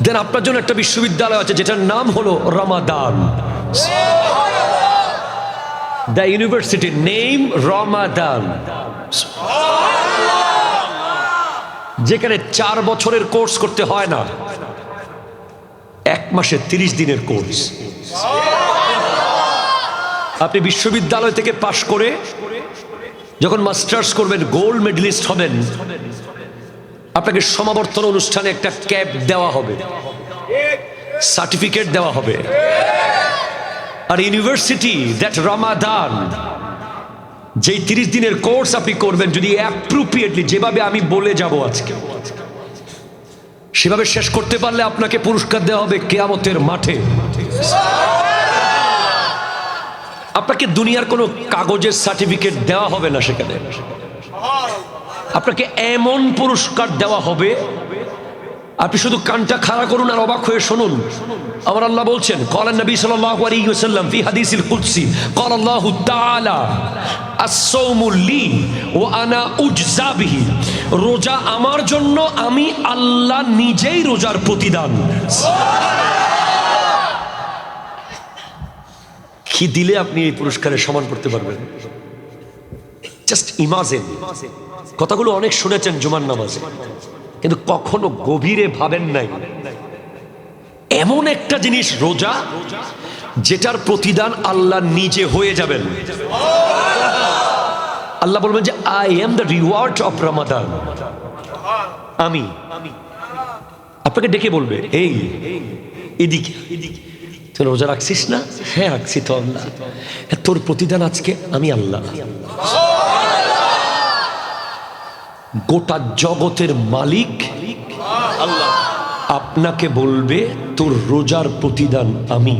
দেন আপনার জন্য একটা বিশ্ববিদ্যালয় আছে যেটার নাম হলো রমাদান। দ্য ইউনিভার্সিটি নেম রমাদান, যেখানে 4 বছরের কোর্স করতে হয় না, 1 মাসে 30 দিনের কোর্স। আপনি বিশ্ববিদ্যালয় থেকে পাশ করে যখন মাস্টার্স করবেন, গোল্ড মেডেলিস্ট হবেন, আপনাকে সমাবর্তন অনুষ্ঠানে একটা ক্যাপ দেওয়া হবে, সার্টিফিকেট দেওয়া হবে। আর ইউনিভার্সিটি দ্যাট রমাদান, যেই 30 দিনের কোর্স আপনি করবেন, যদি অ্যাপ্রোপ্রিয়েটলি যেভাবে আমি বলে যাব আজকে সেভাবে শেষ করতে পারলে আপনাকে পুরস্কার দেওয়া হবে কিয়ামতের মাঠে। আপনাকে দুনিয়ার কোনো কাগজের সার্টিফিকেট দেওয়া হবে না, সেখানে আপনাকে এমন পুরস্কার দেওয়া হবে, আপনি শুধু কানটা খাড়া করুন আর অবাক হয়ে শুনুন। আমার আল্লাহ বলছেন, ক্বালা নবী সাল্লাল্লাহু আলাইহি ওয়াসাল্লাম ফি হাদিসিল কুদসি, ক্বালা আল্লাহু তাআলা আস-সাওমু লি ওয়া আনা উজজা বিহি, রোজা আমার জন্য, আমি আল্লাহ নিজেই রোজার প্রতিদান। কি দিলে আপনি এই পুরস্কারের সমান করতে পারবেন? Just imagine. কথাগুলো অনেক শুনেছেন জুমার নামাজে, কিন্তু কখনো গভীরে ভাবেন নাই এমন একটা জিনিস রোজা, যেটার প্রতিদান আল্লাহ নিজে হয়ে যাবেন। আল্লাহ বলবেন যে I am the reward of Ramadan. আমি আপনাকে ডেকে বলবে, এই এদিকে, তুই রোজা রাখছিস না? হ্যাঁ রাখছি তো আল্লাহ, তোর প্রতিদান আজকে আমি আল্লাহ। গোটা জগতের মালিক আল্লাহ আপনাকে বলবে, তোর রোজার প্রতিদান আমি।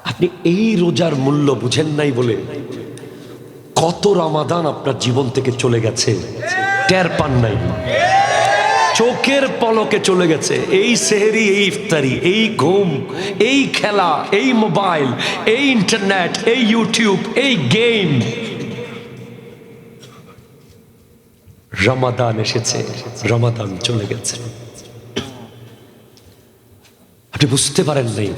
আপনি এই রোজার মূল্য বুঝেন নাই বলে কত রমাদান আপনার জীবন থেকে চলে গেছে, টের পান নাই, চোখের পলকে চলে গেছে। এই সেহরি, এই ইফতারি, এই ঘুম, এই খেলা, এই মোবাইল, এই ইন্টারনেট, এই ইউটিউব, এই গেম। রমাদান এসেছে, রমাদান চলে গেছে, আপনি বুঝতে পারেন নাই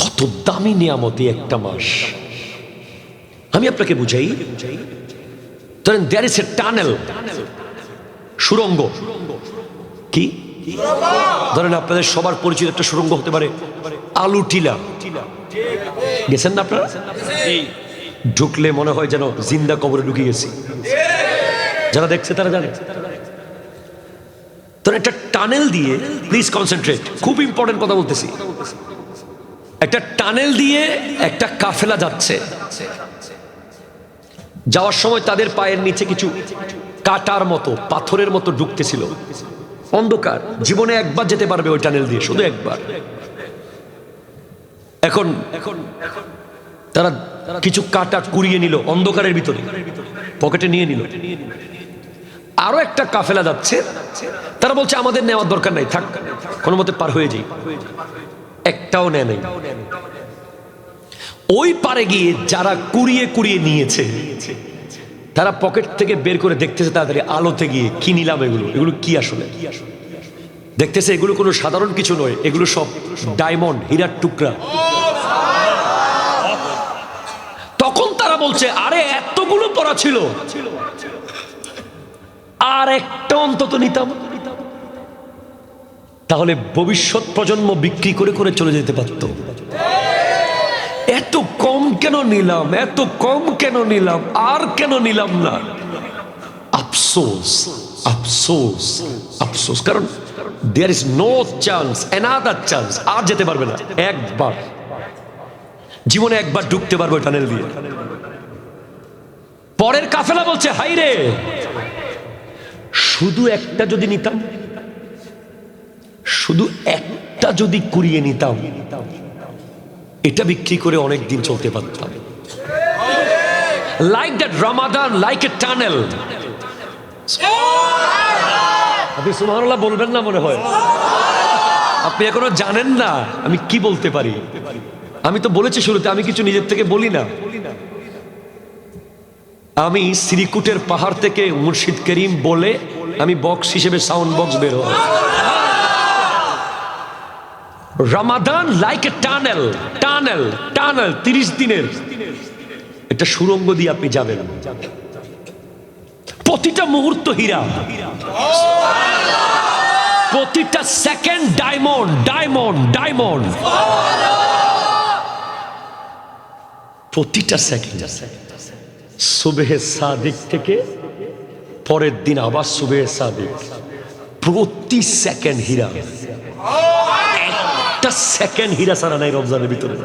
কত দামি নিয়ামত একটা মাস। আমি আপনাকে বুঝাই, ধরেন দেয়ার ইজ এ টানেল, সুড়ঙ্গ। কি ধরেন আপনাদের সবার পরিচিত একটা সুড়ঙ্গ হতে পারে আলু টিলা, গেছেন না আপনারা? ঢুকলে মনে হয় যেন জিন্দা কবরে ঢুকে গেছি। যারা দেখছে তারা জানে। তো একটা টানেল দিয়ে, প্লিজ কনসেন্ট্রেট, খুব ইম্পর্টেন্ট কথা বলতেছি। একটা টানেল দিয়ে একটা কাফেলা যাচ্ছে, যাওয়ার সময় তাদের পায়ের নিচে কিছু কাটার মতো, পাথরের মতো ঢুকতেছিল, অন্ধকার। জীবনে একবার যেতে পারবে ওই টানেল দিয়ে, শুধু একবার। এখন তারা কিছু কাটা কুড়িয়ে নিল অন্ধকারের ভিতরে, পকেটে নিয়ে নিল। আরো একটা কাফেলা যাচ্ছে, তারা বলছে আমাদের নেওয়ার দরকার নাই, থাক, কোনো মতে পার হয়ে যাই। একটাও নেয় নাই। ওই পারে গিয়ে যারা কুড়িয়ে কুড়িয়ে নিয়েছে, তারা পকেট থেকে বের করে দেখতেছে তাড়াতাড়ি আলোতে গিয়ে, কি নিলাম এগুলো, এগুলো কি আসলে দেখতেছে। এগুলো কোনো সাধারণ কিছু নয়, এগুলো সব ডায়মন্ড, হীরার টুকরা। তখন তারা বলছে, আরে এতগুলো পড়া ছিল, আর একটা অন্তত নিতাম, তাহলে ভবিষ্যৎ প্রজন্ম বিক্রি করে করে চলে যেতে পারত। এত কম কেন নিলাম, এত কম কেন নিলাম, আর কেন নিলাম না? আফসোস, আফসোস, আফসোস। কারণ there is no chance, another chance. আর যেতে পারবে না, একবার জীবনে একবার ঢুকতে পারবে টানেল দিয়ে। পরের কাফেলা বলছে, হাই রে, শুধু একটা যদি নিতাম, শুধু একটা যদি কুড়িয়ে নিতাম, এটা বিক্রি করে অনেক দিন চলতে পারতাম। Like that Ramadan, like a tunnel. আপনি সুবহানাল্লাহ বলবেন না মনে হয়? আপনি এখনো জানেন না আমি কি বলতে পারি। আমি তো বলেছি শুরুতে, আমি কিছু নিজের থেকে বলি না। আমি শ্রীকুটের পাহাড় থেকে মুর্শিদ করিম বলে আমি বক্স হিসেবে সাউন্ড বক্স বের হয়। Ramadan like a tunnel, tunnel, tunnel, 30 দিনের একটা সুড়ঙ্গ দিয়ে আপনি যাবেন। প্রতিটা মুহূর্ত হীরা, প্রতিটা সেকেন্ড ডায়মন্ড, ডায়মন্ড, ডায়মন্ড, প্রতিটা সেকেন্ড। সুবহে সাদিক থেকে পরের দিন আবার সুবহে সাদিক, প্রতি সেকেন্ড হীরা। একটা সেকেন্ড হীরা ছাড়া নাই রমজানের ভিতরে।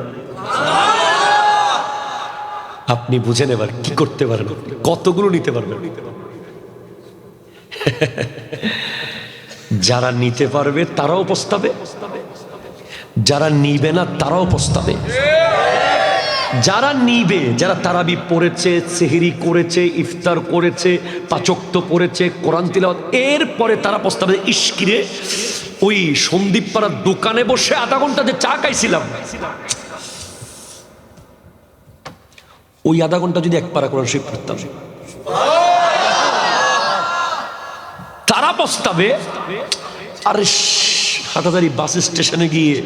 আপনি বুঝেন এবার কি করতে পারেন, কতগুলো নিতে পারবেন। যারা নিতে পারবে তারাও পস্তাবে, যারা নিবে না তারাও পস্তাবে। যারা নিবে, যারা তারাবি পড়েছে, সেহরি করেছে, ইফতার করেছে, পাঁচ ওয়াক্ত পড়েছে, কোরআন তিলাওয়াত, এরপরে তারা পস্তাবে, ইশকিরে ওই সন্দীপ পাড়ার দোকানে বসে আধা ঘন্টা যে চা খাইছিলাম, ওই আধা ঘন্টা যদি এক পারা কোরআন শরীফ পড়তাম। তারা পস্তাবে। আর হাটাদারি বাস স্টেশনে গিয়ে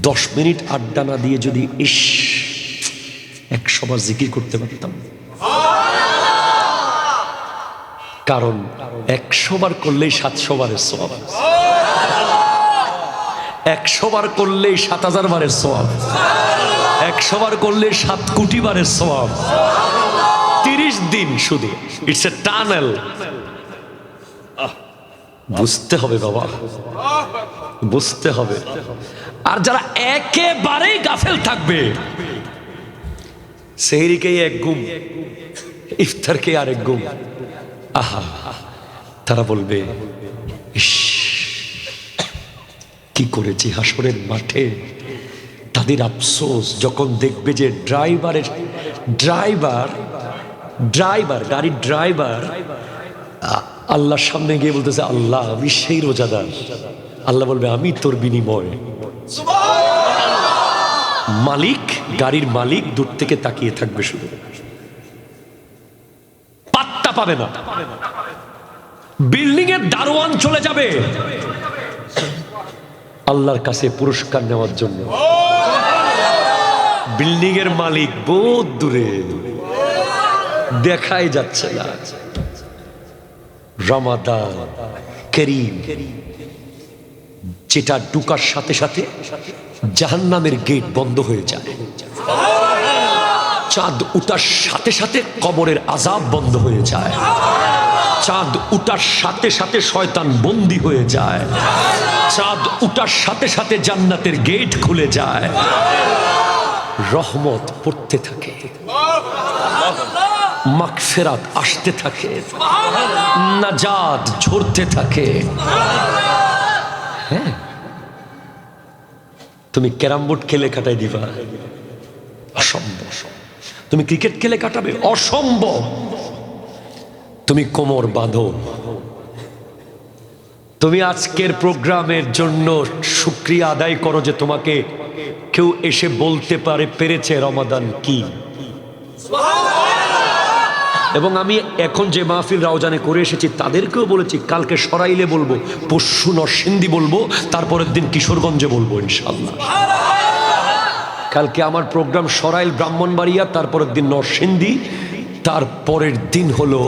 10 মিনিট আড্ডা না দিয়ে যদি 100 বার জিকির করতে পারতাম। কারণ 100 বার করলেই 700 বারের সওয়াব, 100 বার করলেই 7000 বারের সওয়াব, 100 বার করলে 7 কোটি বারের সওয়াব। 30 দিন শুধু, ইটস এ টানেল। বুঝতে হবে বাবা, বুঝতে হবে। আর যারা একেবারেই গাফেল থাকবে, সেহরিকে এক ঘুম, ইফতারকে আরেক ঘুম, আহা, তারা বলবে ইস কি করেছি হাসরের মাঠে। তাদের আফসোস যখন দেখবে যে ড্রাইভার গাড়ির ড্রাইভার আল্লাহর সামনে গিয়ে বলতেছে, আল্লাহ আমি সেই রোজাদার। আল্লাহ বলবে আমি তোর বিনিময়। মালিক, গাড়ির মালিক দূর থেকে তাকিয়ে থাকবে, শুধু পাত্তা পাবে না। বিল্ডিং এর দারোয়ান চলে যাবে আল্লাহর কাছে পুরস্কার নেওয়ার জন্য। বিল্ডিং এর মালিক বহুত দূরে, দেখাই যাচ্ছে না। রমাদান করিম, যেটা ঢুকার সাথে সাথে জাহান্নামের গেট বন্ধ হয়ে যায়, চাঁদ উঠার সাথে সাথে কবরের আযাব বন্ধ হয়ে যায়, চাঁদ উঠার সাথে সাথে শয়তান বন্দী হয়ে যায়, চাঁদ উঠার সাথে সাথে জান্নাতের গেট খুলে যায়, রহমত পড়তে থাকে, মাগফিরাত আসতে থাকে, নাজাত ঝরতে থাকে। হ্যাঁ, তুমি ক্যারাম বোর্ড খেলে কাটাই দিবা, অসম্ভব। তুমি ক্রিকেট খেলে কাটাবে, অসম্ভব। তুমি কোমর বাঁধো। তুমি আজকের প্রোগ্রামের জন্য শুকরিয়া আদায় করো যে তোমাকে কেউ এসে বলতে পেরেছে রমাদান কি। এবং আমি এখন যে মাহফিল রাউজানে করে এসেছি তাদেরকেও বলেছি, কালকে সরাইলে বলবো, পরশু নরসিংদী বলবো, তারপরের দিন কিশোরগঞ্জে বলবো ইনশাআল্লাহ। কালকে আমার প্রোগ্রাম সরাইল, ব্রাহ্মণবাড়িয়া, তারপরের দিন নরসিংদী, তারপরের দিন হলো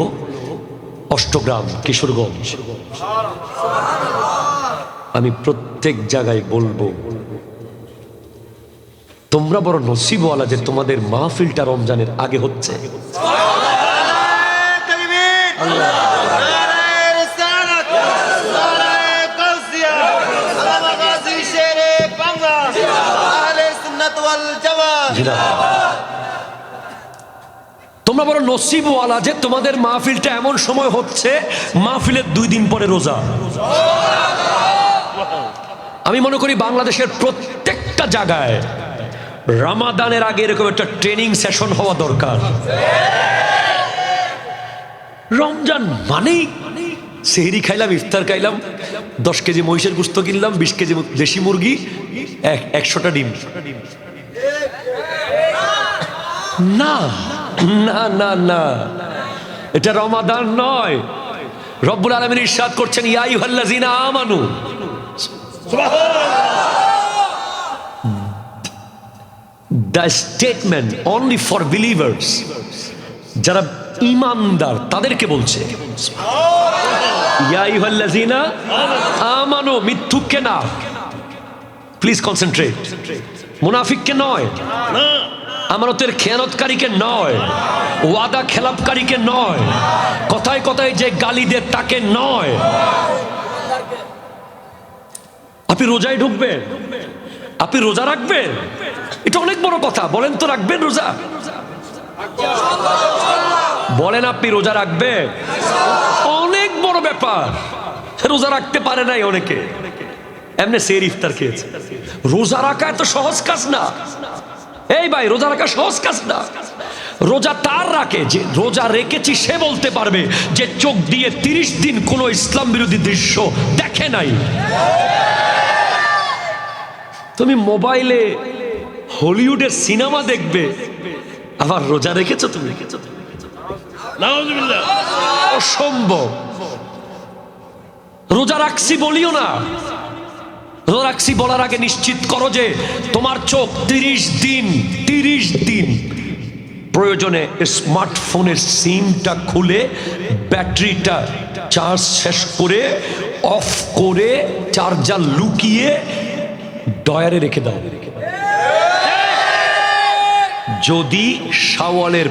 অষ্টগ্রাম, কিশোরগঞ্জ। আমি প্রত্যেক জায়গায় বলবো, তোমরা বড় নসিবওয়ালা যে তোমাদের মাহফিলটা রমজানের আগে হচ্ছে। তোমরা বড় নসিবওয়ালা যে তোমাদের মাহফিলটা এমন সময় হচ্ছে, মাহফিলের 2 দিন পরে রোজা। আমি মনে করি বাংলাদেশের প্রত্যেকটা জায়গায় রমাদানের আগে এরকম একটা ট্রেনিং সেশন হওয়া দরকার। রমজান মানেই সেহরি খাইলাম, ইফতার খাইলাম, 10 কেজি মহিষের গোশত কিনলাম, 20 কেজি দেশি মুরগি, 100টা ডিম। না না না না, এটা রমাদান নয়। রব্বুল আলামিন ইরশাদ করছেন, ইয়া আইয়ুহাল্লাযীনা আমানু, the statement only for believers, যারা ঈমানদার তাদেরকে বলছে। ইয়া আইয়ুহাল্লাযীনা আমানু, মিথ্যুককে না, প্লিজ কনসেন্ট্রেট, মুনাফিককে নয়, আমানতের খেয়ানতকারীকে নয়, ওয়াদা খেলাপকারীকে নয়, কথায় কথায় যে গালি দেয় তাকে নয়। আপনি রোজায় ঢুকবেন, আপনি রোজা রাখবেন, এটা অনেক বড় কথা। বলেন তো রাখবেন রোজা? বলেন আপনি রোজা রাখবেন? অনেক বড় ব্যাপার। রোজা রাখতে পারে নাই অনেকে, এমনি সের ইফতার খেয়েছে। রোজা রাখা এত সহজ কাজ না। এই ভাই, রোজা রাখা সহজ কাজ না। রোজা তার রাখে যে রোজা রেখেছি, সে বলতে পারবে যে চোখ দিয়ে 30 দিন কোনো ইসলাম বিরোধী দৃশ্য দেখে নাই। তুমি মোবাইলে হলিউডের সিনেমা দেখবে, আবার রোজা রেখেছো তুমি? অসম্ভব। রোজা রাখছি বলিও না। রোজা রাখছি বলার আগে নিশ্চিত করো যে তোমার চোখ 30 দিন প্রয়োজনে স্মার্টফোনের সিমটা খুলে ব্যাটারিটা চার্জ শেষ করে অফ করে চার্জার লুকিয়ে ডয়ারে রেখে দাও। যদি শাওয়ালের